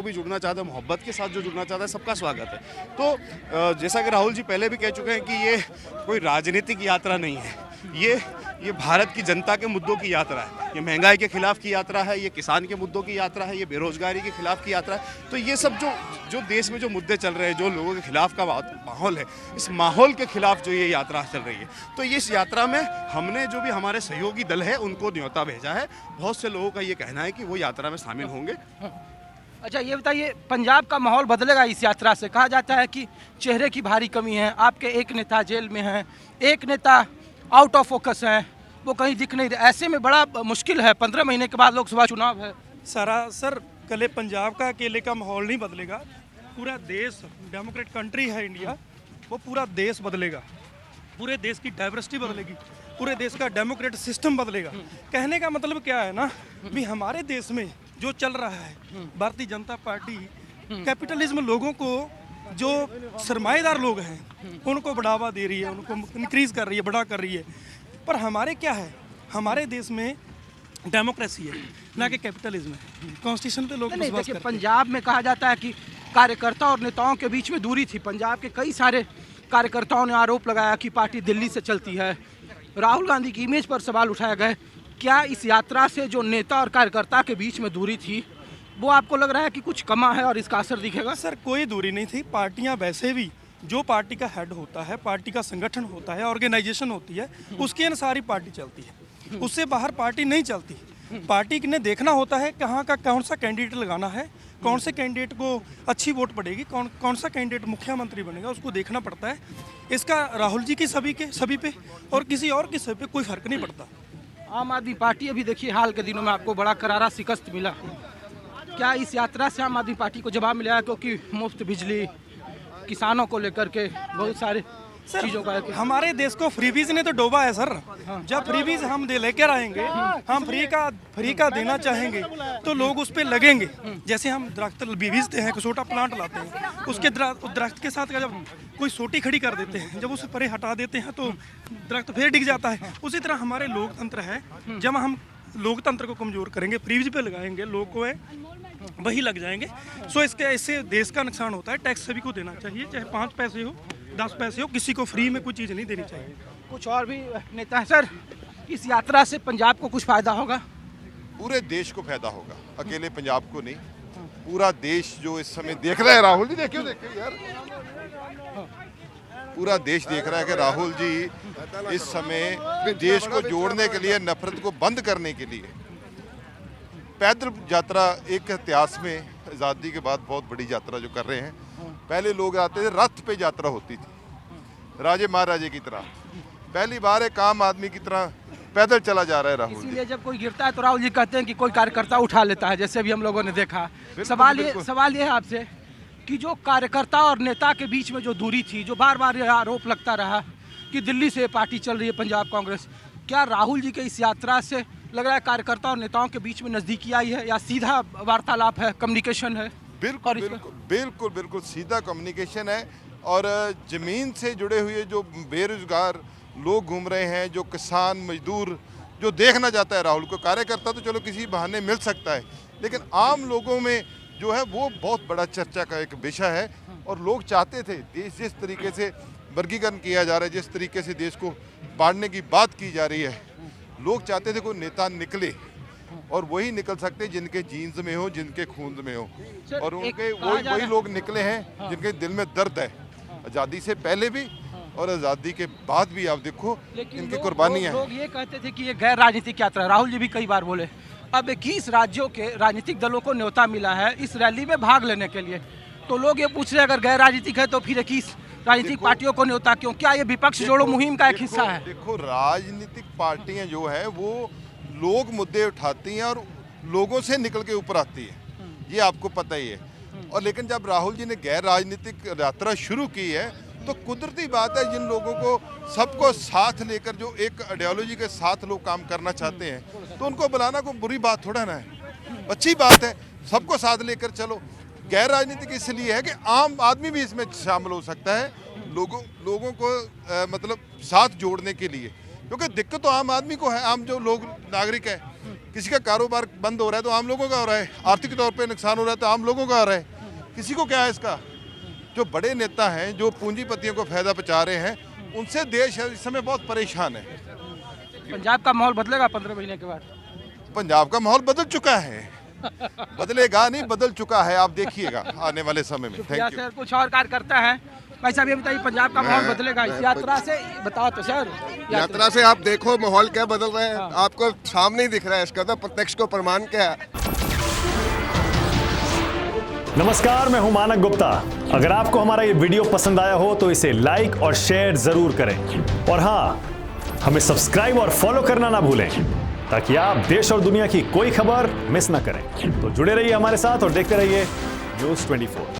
जो भी जुड़ना चाहता है, मोहब्बत के साथ जो जुड़ना चाहता है, सबका स्वागत है। तो जैसा कि राहुल जी पहले भी कह चुके हैं कि ये कोई राजनीतिक यात्रा नहीं है, ये भारत की जनता के मुद्दों की यात्रा है। ये महंगाई के खिलाफ की यात्रा है, ये किसान के मुद्दों की यात्रा है, ये बेरोजगारी के खिलाफ की यात्रा है। तो ये सब जो देश में जो मुद्दे चल रहे हैं, जो लोगों के खिलाफ का माहौल है, इस माहौल के खिलाफ जो ये यात्रा चल रही है, तो इस यात्रा में हमने जो भी हमारे सहयोगी दल है उनको न्योता भेजा है। बहुत से लोगों का ये कहना है कि वो यात्रा में शामिल होंगे। अच्छा, ये बताइए, पंजाब का माहौल बदलेगा इस यात्रा से? कहा जाता है कि चेहरे की भारी कमी है, आपके एक नेता जेल में हैं, एक नेता आउट ऑफ फोकस है, वो कहीं दिख नहीं रहे। ऐसे में बड़ा मुश्किल है, 15 महीने के बाद लोकसभा चुनाव है। सर कल पंजाब का अकेले का माहौल नहीं बदलेगा, पूरा देश, डेमोक्रेट कंट्री है इंडिया, वो पूरा देश बदलेगा, पूरे देश की डाइवर्सिटी बदलेगी, पूरे देश का डेमोक्रेट सिस्टम बदलेगा। कहने का मतलब क्या है ना, भी हमारे देश में जो चल रहा है, भारतीय जनता पार्टी कैपिटलिज्म, लोगों को जो सरमाएदार लोग हैं उनको बढ़ावा दे रही है, उनको इंक्रीज कर रही है, बड़ा कर रही है। पर हमारे क्या है, हमारे देश में डेमोक्रेसी है, ना कि कैपिटलिज्म है। कॉन्स्टिट्यूशन पे लोग विश्वास करते हैं। पंजाब में कहा जाता है कि कार्यकर्ता और नेताओं के बीच में दूरी थी। पंजाब के कई सारे कार्यकर्ताओं ने आरोप लगाया कि पार्टी दिल्ली से चलती है। राहुल गांधी की इमेज पर सवाल उठाए गए। क्या इस यात्रा से जो नेता और कार्यकर्ता के बीच में दूरी थी, वो आपको लग रहा है कि कुछ कमा है और इसका असर दिखेगा? सर कोई दूरी नहीं थी। पार्टियां वैसे भी, जो पार्टी का हेड होता है, पार्टी का संगठन होता है, ऑर्गेनाइजेशन होती है, उसके अनुसार ही पार्टी चलती है, उससे बाहर पार्टी नहीं चलती। पार्टी ने देखना होता है कहाँ का कौन सा कैंडिडेट लगाना है, कौन से कैंडिडेट को अच्छी वोट पड़ेगी, कौन सा कैंडिडेट मुख्यमंत्री बनेगा, उसको देखना पड़ता है। इसका राहुल जी की सभी पे और किसी और की सभी पे कोई फर्क नहीं पड़ता। आम आदमी पार्टी अभी देखिए, हाल के दिनों में आपको बड़ा करारा शिकस्त मिला। क्या इस यात्रा से आम आदमी पार्टी को जवाब मिला है? क्योंकि मुफ्त बिजली, किसानों को लेकर के बहुत सारे चीजों का हमारे देश को फ्रीबीज ने तो डोबा है सर। जब फ्रीबीज हम लेकर आएंगे, हम फ्री का देना चाहेंगे तो लोग उस पर लगेंगे। जैसे हम दरख्त बीजते हैं, छोटा प्लांट लाते हैं, उसके दरख्त के साथ जब कोई सोटी खड़ी कर देते हैं, जब उसे परे हटा देते हैं तो दरख्त फिर डिग जाता है। उसी तरह हमारे लोकतंत्र है, जब हम लोकतंत्र को कमजोर करेंगे, फ्रीज पे लगाएंगे, लोग को वही लग जाएंगे। सो इससे देश का नुकसान होता है। टैक्स सभी को देना चाहिए, चाहे 5 पैसे हो, 10 पैसे हो, किसी को फ्री में कोई चीज़ नहीं देनी चाहिए। कुछ और भी नेता है सर, इस यात्रा से पंजाब को कुछ फायदा होगा? पूरे देश को फायदा होगा, अकेले पंजाब को नहीं। पूरा देश जो इस समय देख रहा है, राहुल जी देखियो यार, पूरा देश देख रहा है कि राहुल जी इस समय देश को जोड़ने के लिए, नफरत को बंद करने के लिए पैदल यात्रा, एक इतिहास में आज़ादी के बाद बहुत बड़ी यात्रा जो कर रहे हैं। पहले लोग आते थे, रथ पे यात्रा होती थी, राजे महाराजे की तरह। पहली बार एक आम आदमी की तरह पैदल चला जा रहा है राहुल। इसीलिए जब कोई गिरता है तो राहुल जी कहते हैं कि कोई कार्यकर्ता उठा लेता है, जैसे अभी हम लोगों ने देखा। सवाल ये है आपसे कि जो कार्यकर्ता और नेता के बीच में जो दूरी थी, जो बार बार आरोप लगता रहा कि दिल्ली से पार्टी चल रही है पंजाब कांग्रेस, क्या राहुल जी के इस यात्रा से लग रहा है कार्यकर्ता और नेताओं के बीच में नजदीकी आई है, या सीधा वार्तालाप है, कम्युनिकेशन है? बिल्कुल सीधा कम्युनिकेशन है। और ज़मीन से जुड़े हुए जो बेरोजगार लोग घूम रहे हैं, जो किसान मजदूर, जो देखना चाहता है राहुल को। कार्यकर्ता तो चलो किसी बहाने मिल सकता है, लेकिन आम लोगों में जो है वो बहुत बड़ा चर्चा का एक विषय है। और लोग चाहते थे, देश जिस तरीके से वर्गीकरण किया जा रहा है, जिस तरीके से देश को बांटने की बात की जा रही है, लोग चाहते थे कोई नेता निकले, और वही निकल सकते जिनके जीन्स में हो, जिनके खून में हो। और उनके वही लोग निकले हैं जिनके दिल में दर्द है, आज़ादी से पहले भी और आज़ादी के बाद भी। आप देखो इनकी कुर्बानियां। लोग ये कहते थे कि ये गैर राजनीतिक यात्रा, राहुल जी भी कई बार बोले। अब 21 राज्यों के राजनीतिक दलों को न्योता मिला है इस रैली में भाग लेने के लिए, तो लोग ये पूछ रहे हैं अगर गैर राजनीतिक है तो फिर 21 राजनीतिक पार्टियों को न्योता क्यों? क्या ये विपक्ष जोड़ो मुहिम का एक हिस्सा है? देखो, राजनीतिक पार्टियां जो है वो लोग मुद्दे उठाती हैं और लोगों से निकल के ऊपर आती है, ये आपको पता ही है। और लेकिन जब राहुल जी ने गैर राजनीतिक यात्रा शुरू की है, तो कुदरती बात है, जिन लोगों को सबको साथ लेकर, जो एक आइडियोलॉजी के साथ लोग काम करना चाहते हैं, तो उनको बुलाना कोई बुरी बात थोड़ा ना है, अच्छी बात है। सबको साथ लेकर चलो। गैर राजनीतिक इसलिए है कि आम आदमी भी इसमें शामिल हो सकता है, लोगों को मतलब साथ जोड़ने के लिए, क्योंकि दिक्कत तो आम आदमी को है, आम जो लोग नागरिक है, किसी का कारोबार बंद हो रहा है तो आम लोगों का हो रहा है, आर्थिक तौर पे नुकसान हो रहा है तो आम लोगों का हो रहा है। किसी को क्या है इसका? जो बड़े नेता हैं, जो पूंजीपतियों को फायदा पहुंचा रहे हैं, उनसे देश इस समय बहुत परेशान है। पंजाब का माहौल बदलेगा 15 महीने के बाद? पंजाब का माहौल बदल चुका है, बदलेगा नहीं, बदल चुका है, आप देखिएगा आने वाले समय में। शुक्रिया थैंक यू। सर। कुछ और कार्य करता है भाई साहब, ये बताइए पंजाब का माहौल बदलेगा इस यात्रा से? बताओ तो सर। यात्रा से आप देखो माहौल क्या बदल रहा है, आपको सामने ही दिख रहा है, इसका तो प्रत्यक्ष को प्रमाण क्या है। नमस्कार, मैं हूं मानक गुप्ता। अगर आपको हमारा ये वीडियो पसंद आया हो तो इसे लाइक और शेयर जरूर करें, और हाँ, हमें सब्सक्राइब और फॉलो करना ना भूलें ताकि आप देश और दुनिया की कोई खबर मिस ना करें। तो जुड़े रहिए हमारे साथ और देखते रहिए न्यूज़ 24।